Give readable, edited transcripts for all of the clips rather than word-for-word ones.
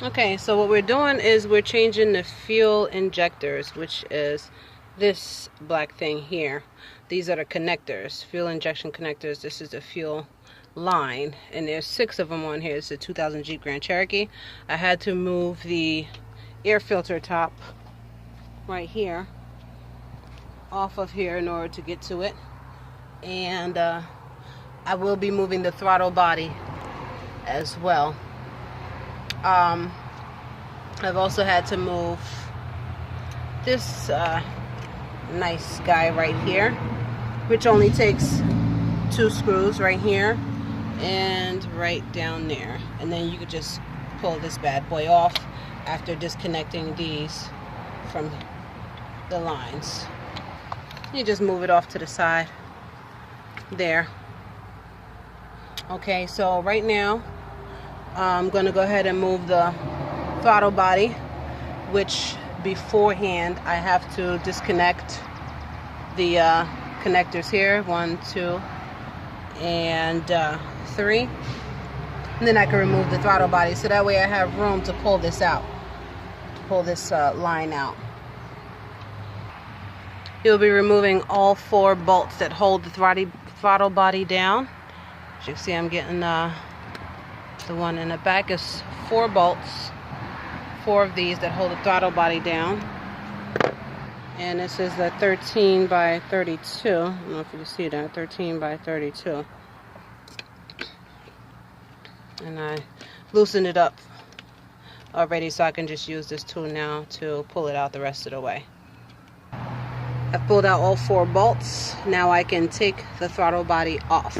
Okay, so what we're doing is we're changing the fuel injectors, which is this black thing here. These are the connectors, fuel injection connectors. This is the fuel line, and there's 6 of them on here. It's a 2000 Jeep Grand Cherokee. I had to move the air filter top right here off of here in order to get to it, and I will be moving the throttle body as well. I've also had to move this nice guy right here, which only takes 2 screws right here and right down there, and then you could just pull this bad boy off after disconnecting these from the lines. You just move it off to the side there. Okay, so right now I'm gonna go ahead and move the throttle body, which beforehand I have to disconnect the connectors here, 1, 2, and 3, and then I can remove the throttle body, so that way I have room to pull this out, pull this line out. You'll be removing all 4 bolts that hold the throttle body down. As you can see, I'm getting the one in the back is 4 bolts, 4 of these that hold the throttle body down. And this is the 13 by 32. I don't know if you can see that, 13 by 32. And I loosened it up already, so I can just use this tool now to pull it out the rest of the way. I've pulled out all 4 bolts. Now I can take the throttle body off.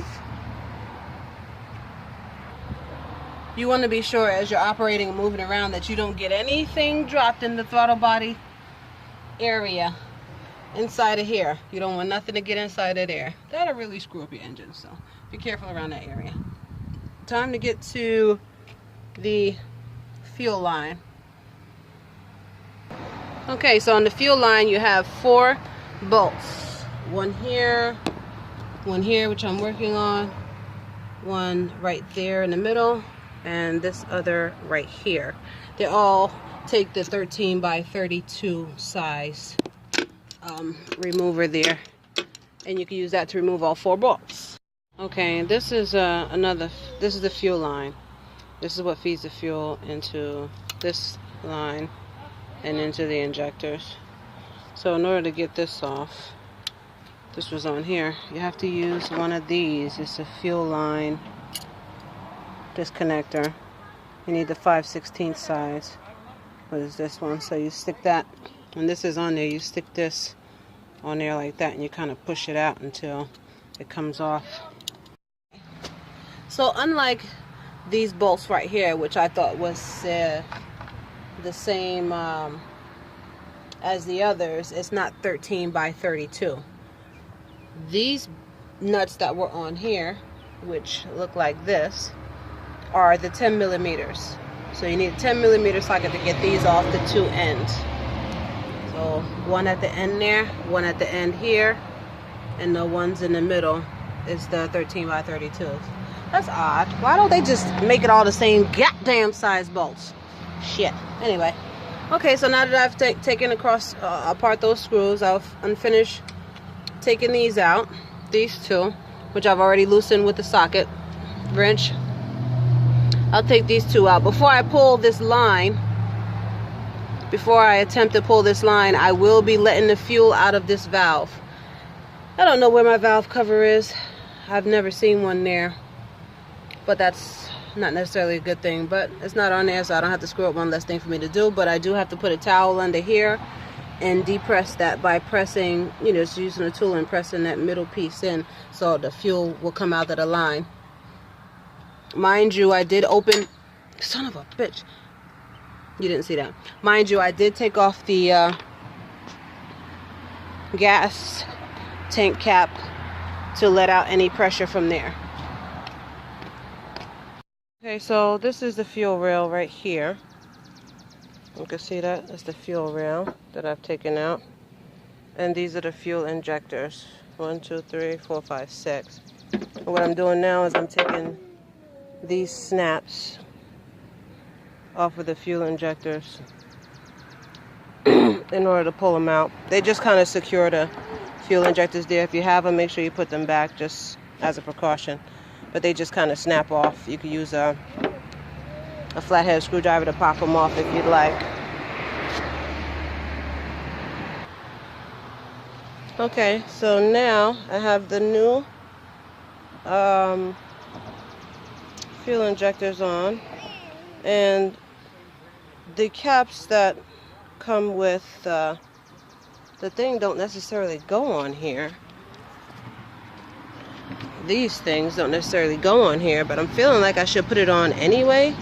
You want to be sure as you're operating and moving around that you don't get anything dropped in the throttle body area inside of here. You don't want nothing to get inside of there. That'll really screw up your engine, so be careful around that area. Time to get to the fuel line. Okay, so on the fuel line you have 4 bolts. One here, which I'm working on, one right there in the middle, and this other right here. They all take the 13 by 32 size remover there, and you can use that to remove all 4 bolts. Okay, this is this is the fuel line. This is what feeds the fuel into this line and into the injectors. So in order to get this off, this was on here, you have to use one of these. It's a fuel line disconnector. You need the 5/16 size. What is this one? So you stick that, and this is on there, you stick this on there like that, and you kind of push it out until it comes off. So unlike these bolts right here, which I thought was the same as the others, it's not 13 by 32. These nuts that were on here, which look like this, are the 10 millimeters. So you need a 10 millimeter socket to get these off the 2 ends. So one at the end there, one at the end here, and the ones in the middle is the 13 by 32s. That's odd. Why don't they just make it all the same goddamn size bolts? Shit. Anyway. Okay, so now that I've taken apart those screws, I'll finish taking these out. These 2, which I've already loosened with the socket wrench. I'll take these 2 out. Before I pull this line, before I attempt to pull this line, I will be letting the fuel out of this valve. I don't know where my valve cover is. I've never seen one there. But that's not necessarily a good thing. But it's not on there, so I don't have to screw up one less thing for me to do. But I do have to put a towel under here and depress that by pressing, just using a tool and pressing that middle piece in, so the fuel will come out of the line. Mind you, I did open, son of a bitch, you didn't see that. Mind you, I did take off the gas tank cap to let out any pressure from there. Okay, so this is the fuel rail right here. You can see that. That's the fuel rail that I've taken out. And these are the fuel injectors. 1, 2, 3, 4, 5, 6. And what I'm doing now is I'm taking these snaps off of the fuel injectors in order to pull them out. They just kind of secure the fuel injectors there. If you have them, make sure you put them back just as a precaution. But they just kind of snap off. You could use a flathead screwdriver to pop them off if you'd like. Okay, so now I have the new fuel injectors on, and the caps that come with the thing don't necessarily go on here. These things don't necessarily go on here, but I'm feeling like I should put it on anyway.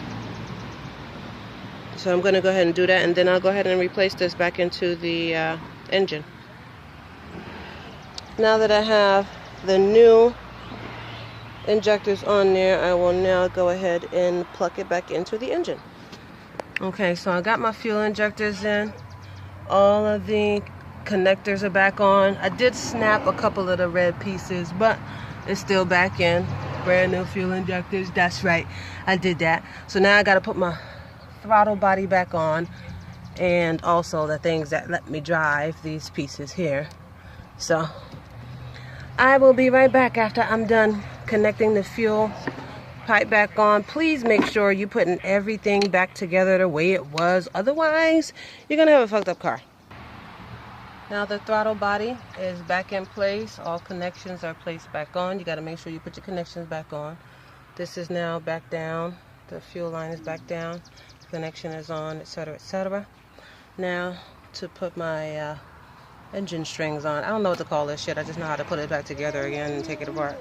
So I'm going to go ahead and do that, and then I'll go ahead and replace this back into the engine. Now that I have the new injectors on there, I will now go ahead and plug it back into the engine. Okay, so I got my fuel injectors in. All of the connectors are back on. I did snap a couple of the red pieces, but it's still back in. Brand new fuel injectors. That's right, I did that. So now I got to put my throttle body back on, and also the things that let me drive these pieces here. So I will be right back after I'm done connecting the fuel pipe back on. Please make sure you're putting everything back together the way it was. Otherwise, you're going to have a fucked up car. Now the throttle body is back in place. All connections are placed back on. You got to make sure you put your connections back on. This is now back down. The fuel line is back down. Connection is on, etc., etc. Now to put my engine strings on. I don't know what to call this shit. I just know how to put it back together again and take it apart.